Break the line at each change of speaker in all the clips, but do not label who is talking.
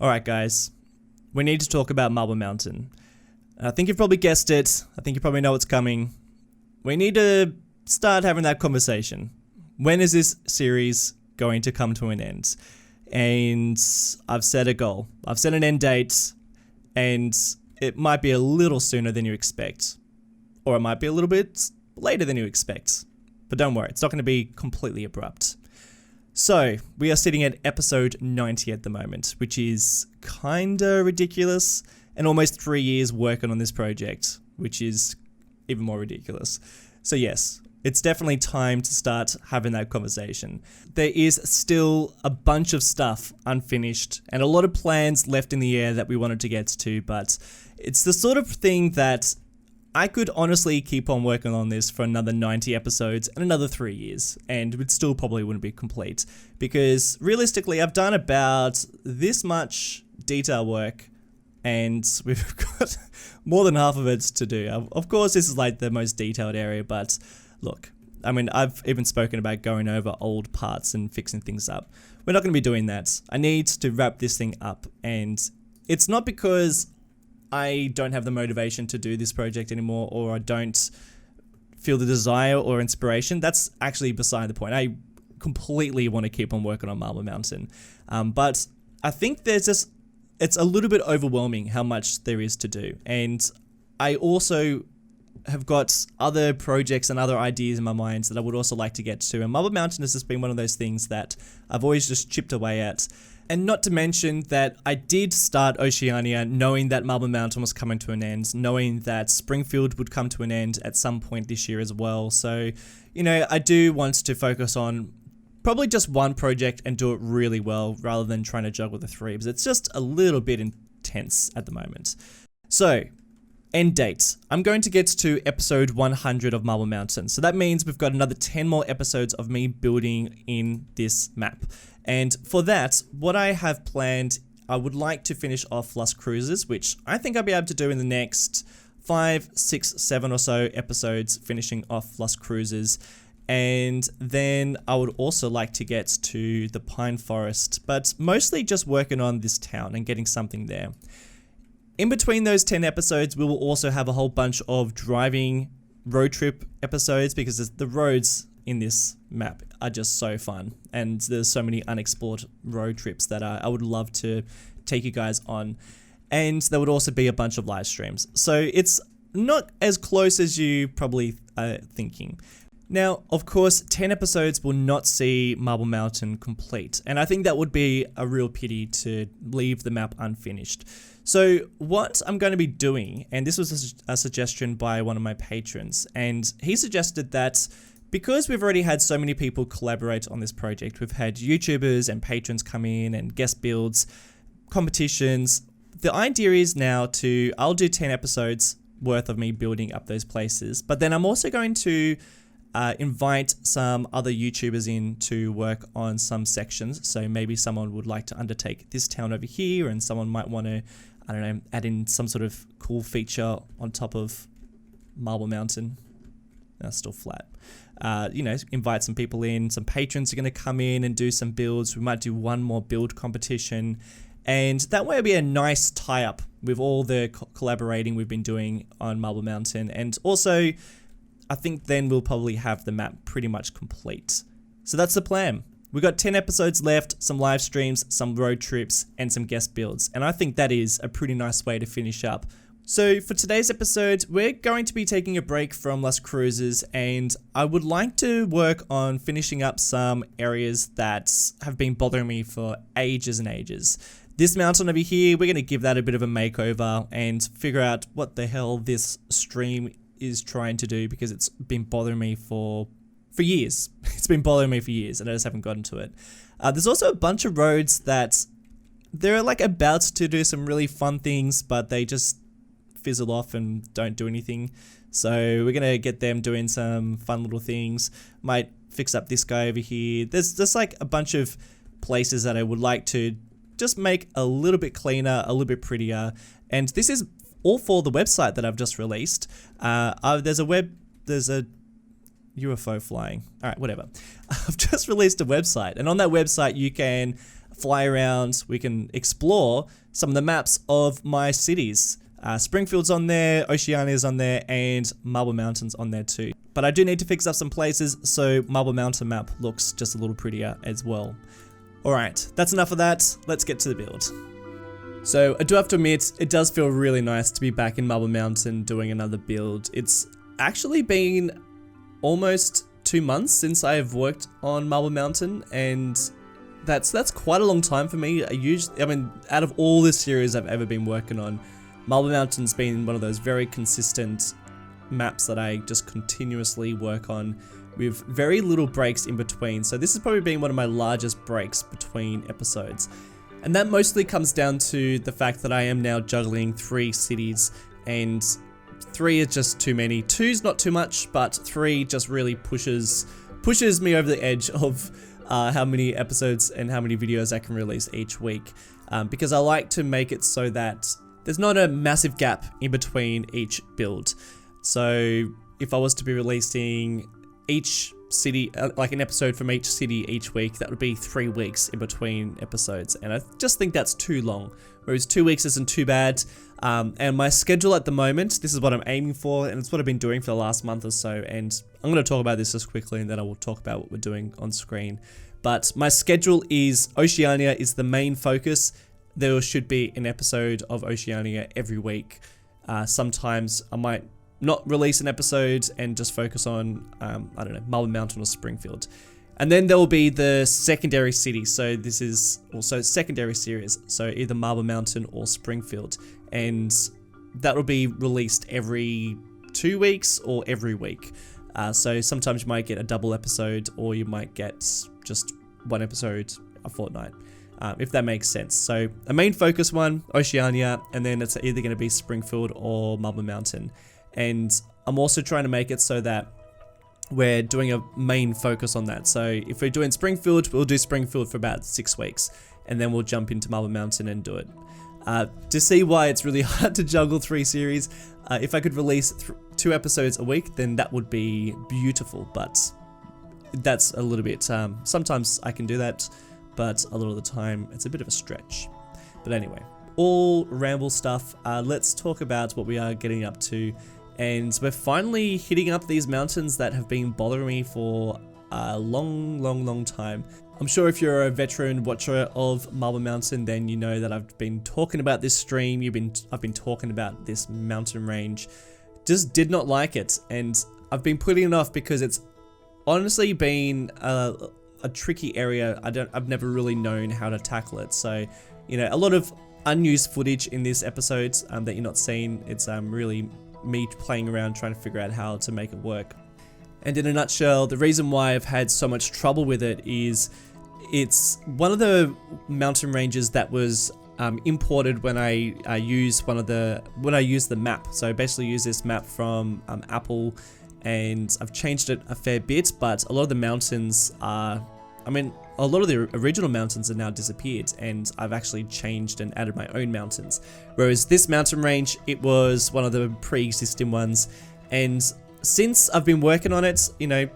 Alright guys, we need to talk about Marble Mountain. I think you've probably guessed it, I think you probably know what's coming. We need to start having that conversation. When is this series going to come to an end? And I've set a goal. I've set an end date, and it might be a little sooner than you expect. Or it might be a little bit later than you expect. But don't worry, it's not going to be completely abrupt. So, we are sitting at episode 90 at the moment, which is kinda ridiculous, and almost 3 years working on this project, which is even more ridiculous. So yes, it's definitely time to start having that conversation. There is still a bunch of stuff unfinished, and a lot of plans left in the air that we wanted to get to, but it's the sort of thing that I could honestly keep on working on this for another 90 episodes and another 3 years, and it still probably wouldn't be complete, because realistically I've done about this much detail work, and we've got more than half of it to do. Of course this is like the most detailed area, but look, I mean, I've even spoken about going over old parts and fixing things up. We're not going to be doing that. I need to wrap this thing up, and it's not because I don't have the motivation to do this project anymore, or I don't feel the desire or inspiration. That's actually beside the point. I completely want to keep on working on Marble Mountain. But I think it's a little bit overwhelming how much there is to do. And I also have got other projects and other ideas in my mind that I would also like to get to. And Marble Mountain has just been one of those things that I've always just chipped away at. And not to mention that I did start Oceania knowing that Marble Mountain was coming to an end, knowing that Springfield would come to an end at some point this year as well. So, you know, I do want to focus on probably just one project and do it really well rather than trying to juggle the three, because it's just a little bit intense at the moment. So, end date. I'm going to get to episode 100 of Marble Mountain. So that means we've got another 10 more episodes of me building in this map. And for that, what I have planned, I would like to finish off Lost Cruises, which I think I'll be able to do in the next 5, 6, 7 or so episodes, finishing off Lost Cruises. And then I would also like to get to the Pine Forest, but mostly just working on this town and getting something there. In between those 10 episodes, we will also have a whole bunch of driving road trip episodes, because the roads in this map are just so fun, and there's so many unexplored road trips that I would love to take you guys on. And there would also be a bunch of live streams. So it's not as close as you probably are thinking. Now, of course, 10 episodes will not see Marble Mountain complete, and I think that would be a real pity to leave the map unfinished. So what I'm going to be doing, and this was a suggestion by one of my patrons, and he suggested that because we've already had so many people collaborate on this project, we've had YouTubers and patrons come in and guest builds, competitions, the idea is now I'll do 10 episodes worth of me building up those places, but then I'm also going to invite some other YouTubers in to work on some sections. So maybe someone would like to undertake this town over here, and someone might want to, I don't know, add in some sort of cool feature on top of Marble Mountain. That's still flat. You know, invite some people in, some patrons are going to come in and do some builds. We might do one more build competition, and that way it'll be a nice tie-up with all the collaborating we've been doing on Marble Mountain. And also, I think then we'll probably have the map pretty much complete. So that's the plan. We've got 10 episodes left, some live streams, some road trips, and some guest builds. And I think that is a pretty nice way to finish up. So for today's episode, we're going to be taking a break from Lost Cruises, and I would like to work on finishing up some areas that have been bothering me for ages and ages. This mountain over here, we're going to give that a bit of a makeover and figure out what the hell this stream is trying to do, because it's been bothering me for years. It's been bothering me for years, and I just haven't gotten to it. There's also a bunch of roads that they're like about to do some really fun things, but they just fizzle off and don't do anything. So we're gonna get them doing some fun little things. Might fix up this guy over here. There's just like a bunch of places that I would like to just make a little bit cleaner, a little bit prettier. And this is all for the website that I've just released. There's a UFO flying. All right, whatever. I've just released a website, and on that website you can fly around, we can explore some of the maps of my cities. Springfield's on there, Oceania's on there, and Marble Mountain's on there too. But I do need to fix up some places, so Marble Mountain map looks just a little prettier as well. Alright, that's enough of that, let's get to the build. So I do have to admit, it does feel really nice to be back in Marble Mountain doing another build. It's actually been almost 2 months since I have worked on Marble Mountain, and that's quite a long time for me. I mean, out of all the series I've ever been working on, Marble Mountain's been one of those very consistent maps that I just continuously work on with very little breaks in between. So this has probably been one of my largest breaks between episodes. And that mostly comes down to the fact that I am now juggling 3 cities, and 3 is just too many. 2's not too much, but 3 just really pushes me over the edge of how many episodes and how many videos I can release each week. Because I like to make it so that there's not a massive gap in between each build. So if I was to be releasing each city, like an episode from each city each week, that would be 3 weeks in between episodes, and I just think that's too long, whereas 2 weeks isn't too bad. And my schedule at the moment, this is what I'm aiming for, and it's what I've been doing for the last month or so, and I'm going to talk about this just quickly, and then I will talk about what we're doing on screen. But my schedule is Oceania is the main focus. There should be an episode of Oceania every week. Sometimes I might not release an episode and just focus on, I don't know, Marble Mountain or Springfield. And then there will be the secondary city. So this is also secondary series. So either Marble Mountain or Springfield. And that will be released every 2 weeks or every week. So sometimes you might get a double episode, or you might get just 1 episode a fortnight. If that makes sense. So a main focus one, Oceania, and then it's either going to be Springfield or Marble Mountain. And I'm also trying to make it so that we're doing a main focus on that. So if we're doing Springfield, we'll do Springfield for about 6 weeks, and then we'll jump into Marble Mountain and do it. To see why it's really hard to juggle 3 series, if I could release 2 episodes a week, then that would be beautiful, but that's a little bit, sometimes I can do that, but a lot of the time it's a bit of a stretch. But anyway, all ramble stuff, let's talk about what we are getting up to. And we're finally hitting up these mountains that have been bothering me for a long time. I'm sure if you're a veteran watcher of Marble Mountain, then you know that I've been talking about this stream, I've been talking about this mountain range. Just did not like it, and I've been putting it off because it's honestly been a tricky area. I've never really known how to tackle it. So, you know, a lot of unused footage in this episode that you're not seeing. It's really me playing around trying to figure out how to make it work. And in a nutshell, the reason why I've had so much trouble with it is it's one of the mountain ranges that was imported when I used the map. So I basically use this map from Apple, and I've changed it a fair bit, but a lot of the mountains are, a lot of the original mountains are now disappeared, and I've actually changed and added my own mountains. Whereas this mountain range, it was one of the pre-existing ones, and since I've been working on it, you know,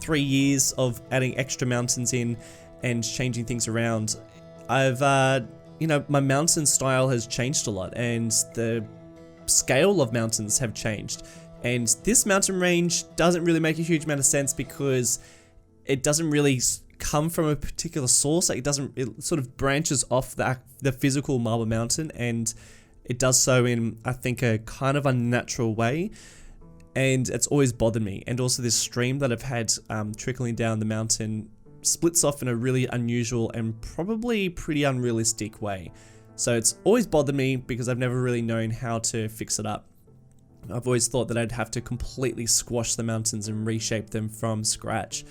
3 years of adding extra mountains in and changing things around, I've, you know, my mountain style has changed a lot, and the scale of mountains have changed. And this mountain range doesn't really make a huge amount of sense because it doesn't really come from a particular source. Like it sort of branches off the physical Marble Mountain, and it does so in, I think, a kind of unnatural way. And it's always bothered me. And also this stream that I've had trickling down the mountain splits off in a really unusual and probably pretty unrealistic way. So it's always bothered me because I've never really known how to fix it up. I've always thought that I'd have to completely squash the mountains and reshape them from scratch,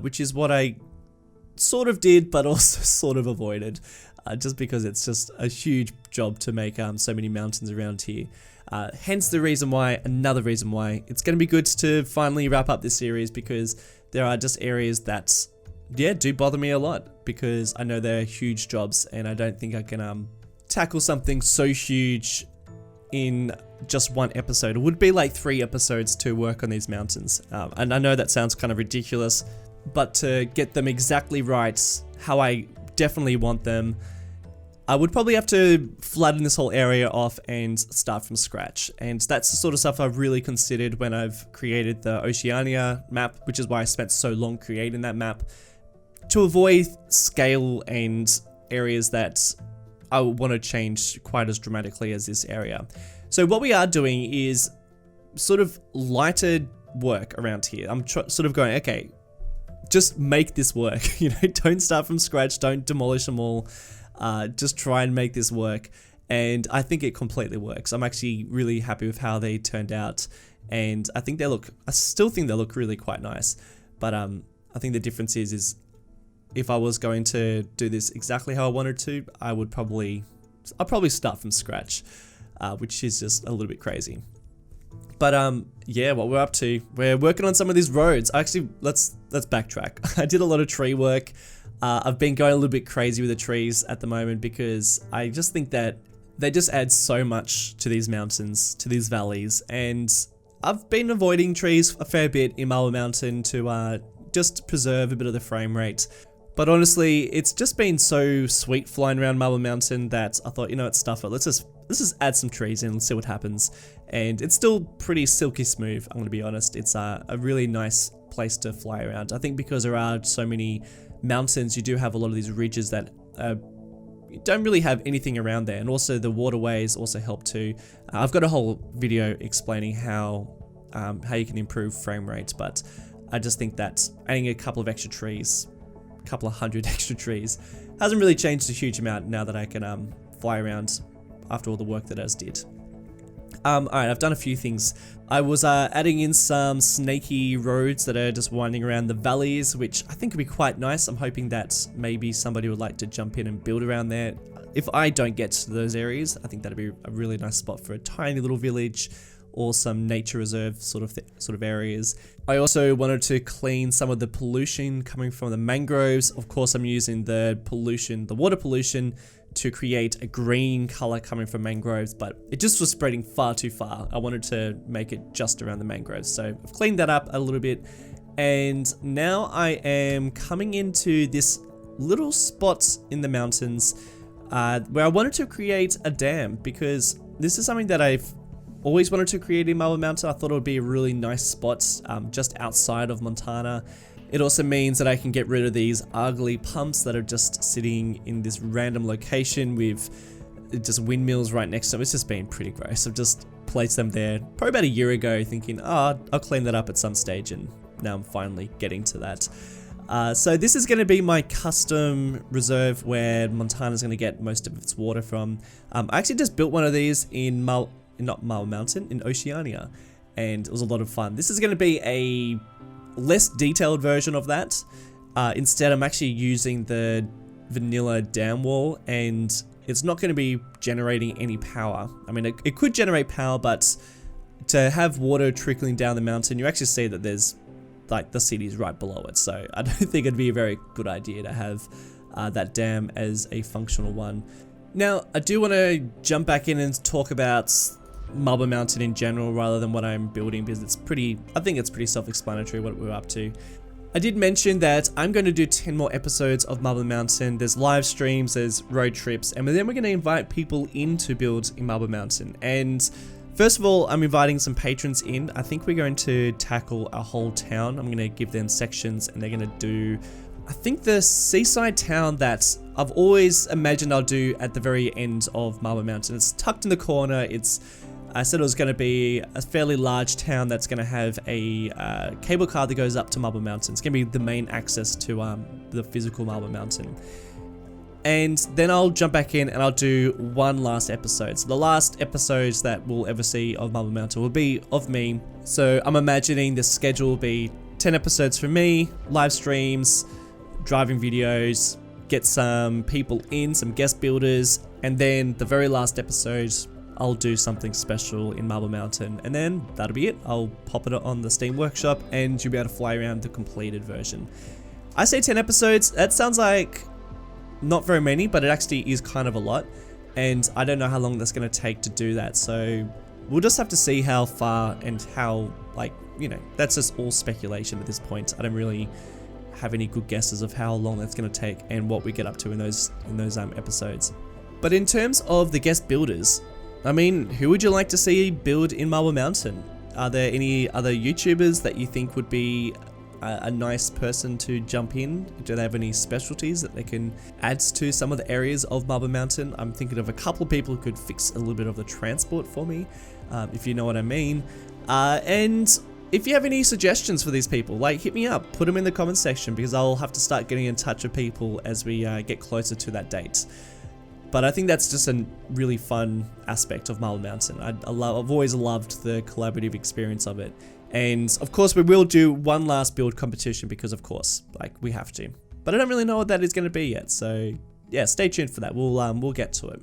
which is what I sort of did, but also sort of avoided, just because it's just a huge job to make so many mountains around here. Hence another reason why it's going to be good to finally wrap up this series, because there are just areas that, yeah, do bother me a lot, because I know they're huge jobs, and I don't think I can tackle something so huge in just 1 episode. It would be like 3 episodes to work on these mountains. And I know that sounds kind of ridiculous, but to get them exactly right, how I definitely want them. I would probably have to flatten this whole area off and start from scratch. And that's the sort of stuff I've really considered when I've created the Oceania map, which is why I spent so long creating that map, to avoid scale and areas that I want to change quite as dramatically as this area. So what we are doing is sort of lighted work around here. I'm sort of going, okay, just make this work. You know, don't start from scratch, don't demolish them all. Just try and make this work, and I think it completely works. I'm actually really happy with how they turned out, and I still think they look really quite nice. But I think the difference is if I was going to do this exactly how I wanted to, I'll probably start from scratch, which is just a little bit crazy. But yeah, what we're up to, we're working on some of these roads. Actually, let's backtrack. I did a lot of tree work. I've been going a little bit crazy with the trees at the moment because I just think that they just add so much to these mountains, to these valleys, and I've been avoiding trees a fair bit in Marble Mountain to just preserve a bit of the frame rate. But honestly, it's just been so sweet flying around Marble Mountain that I thought, you know what, stuff it. Let's just add some trees in and see what happens. And it's still pretty silky smooth, I'm gonna be honest. It's a really nice place to fly around. I think because there are so many mountains, you do have a lot of these ridges that don't really have anything around there, and also the waterways also help too. I've got a whole video explaining how you can improve frame rate, but I just think that adding a couple of extra trees, a couple of hundred extra trees, hasn't really changed a huge amount now that I can fly around after all the work that I just did. Alright, I've done a few things. I was adding in some snaky roads that are just winding around the valleys, which I think would be quite nice. I'm hoping that maybe somebody would like to jump in and build around there. If I don't get to those areas, I think that'd be a really nice spot for a tiny little village or some nature reserve sort of areas. I also wanted to clean some of the pollution coming from the mangroves. Of course, I'm using the water pollution, to create a green color coming from mangroves, but it just was spreading far too far. I wanted to make it just around the mangroves. So I've cleaned that up a little bit. And now I am coming into this little spot in the mountains where I wanted to create a dam, because this is something that I've always wanted to create in Marble Mountain. I thought it would be a really nice spot just outside of Montana. It also means that I can get rid of these ugly pumps that are just sitting in this random location with just windmills right next to them. It's just been pretty gross. I've just placed them there probably about a year ago thinking, I'll clean that up at some stage, and now I'm finally getting to that. So this is going to be my custom reserve where Montana's going to get most of its water from. I actually just built one of these in not Marble Mountain, in Oceania, and it was a lot of fun. This is going to be a less detailed version of that. Instead, I'm actually using the vanilla dam wall, and it's not going to be generating any power. I mean, it could generate power, but to have water trickling down the mountain, you actually see that there's like the city's right below it. So I don't think it'd be a very good idea to have that dam as a functional one. Now, I do want to jump back in and talk about Marble Mountain in general rather than what I'm building, because I think it's pretty self-explanatory what we're up to. I did mention that I'm going to do 10 more episodes of Marble Mountain. There's live streams, there's road trips, and then we're going to invite people in to build in Marble Mountain. And first of all, I'm inviting some patrons in. I think we're going to tackle a whole town. I'm going to give them sections, and they're going to do, I think, the seaside town that I've always imagined I'll do at the very end of Marble Mountain. It's tucked in the corner. I said it was going to be a fairly large town that's going to have a cable car that goes up to Marble Mountain. It's going to be the main access to the physical Marble Mountain. And then I'll jump back in and I'll do one last episode. So the last episodes that we'll ever see of Marble Mountain will be of me. So I'm imagining the schedule will be 10 episodes for me, live streams, driving videos, get some people in, some guest builders, and then the very last episode, I'll do something special in Marble Mountain, and then that'll be it. I'll pop it on the Steam Workshop, and you'll be able to fly around the completed version. I say 10 episodes, that sounds like not very many, but it actually is kind of a lot, and I don't know how long that's going to take to do that, so we'll just have to see how far and how, like, you know, that's just all speculation at this point. I don't really have any good guesses of how long that's going to take and what we get up to in those episodes. But in terms of the guest builders, I mean, who would you like to see build in Marble Mountain? Are there any other YouTubers that you think would be a nice person to jump in? Do they have any specialties that they can add to some of the areas of Marble Mountain? I'm thinking of a couple of people who could fix a little bit of the transport for me, if you know what I mean. And if you have any suggestions for these people, like, hit me up, put them in the comment section, because I'll have to start getting in touch with people as we get closer to that date. But I think that's just a really fun aspect of Marble Mountain. I've always loved the collaborative experience of it. And of course we will do one last build competition because of course, like, we have to. But I don't really know what that is going to be yet. So yeah, stay tuned for that. We'll get to it.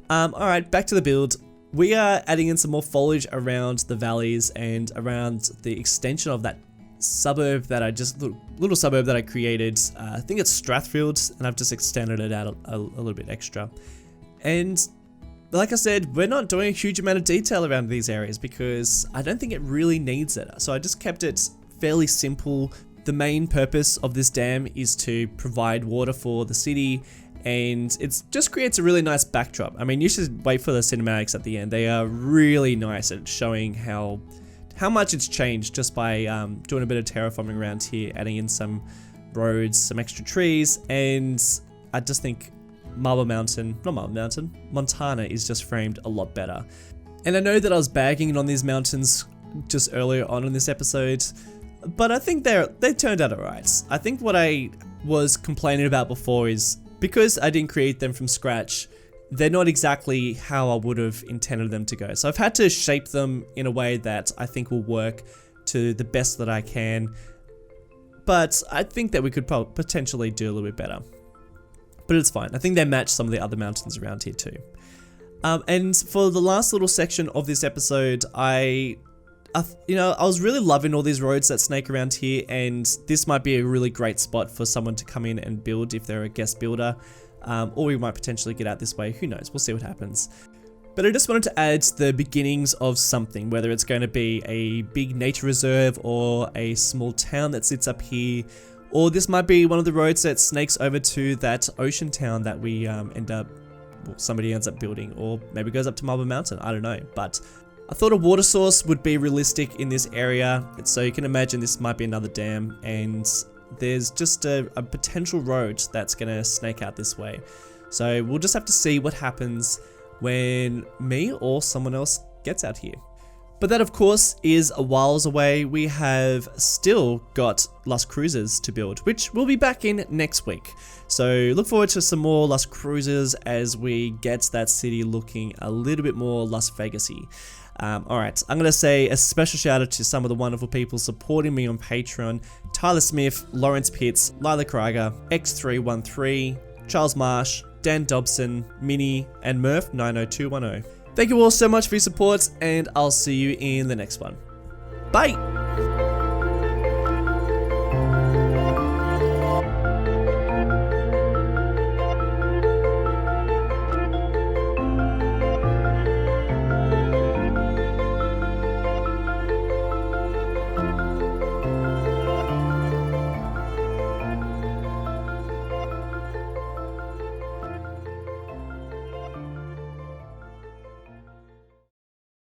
Alright, back to the build. We are adding in some more foliage around the valleys and around the extension of that suburb that little suburb that I created. I think it's Strathfield, and I've just extended it out a little bit extra. And like I said, we're not doing a huge amount of detail around these areas because I don't think it really needs it. So I just kept it fairly simple. The main purpose of this dam is to provide water for the city, and it just creates a really nice backdrop. I mean, you should wait for the cinematics at the end. They are really nice at showing how much it's changed just by doing a bit of terraforming around here, adding in some roads, some extra trees, and I just think Montana is just framed a lot better. And I know that I was bagging on these mountains just earlier on in this episode, but I think they turned out alright. I think what I was complaining about before is because I didn't create them from scratch, they're not exactly how I would have intended them to go. So I've had to shape them in a way that I think will work to the best that I can. But I think that we could potentially do a little bit better. But it's fine. I think they match some of the other mountains around here too. And for the last little section of this episode, I was really loving all these roads that snake around here, and this might be a really great spot for someone to come in and build if they're a guest builder. Or we might potentially get out this way, who knows, we'll see what happens. But I just wanted to add the beginnings of something, whether it's going to be a big nature reserve or a small town that sits up here, or this might be one of the roads that snakes over to that ocean town that we somebody ends up building, or maybe goes up to Marble Mountain, I don't know. But I thought a water source would be realistic in this area, so you can imagine this might be another dam, and there's just a potential road that's gonna snake out this way. So we'll just have to see what happens when me or someone else gets out here. But that of course is a whiles away. We have still got Las Cruises to build, which we'll be back in next week. So look forward to some more Las Cruises as we get that city looking a little bit more Las Vegas-y. Alright, I'm going to say a special shout out to some of the wonderful people supporting me on Patreon: Tyler Smith, Lawrence Pitts, Lila Krieger, X313, Charles Marsh, Dan Dobson, Minnie, and Murph90210. Thank you all so much for your support, and I'll see you in the next one. Bye!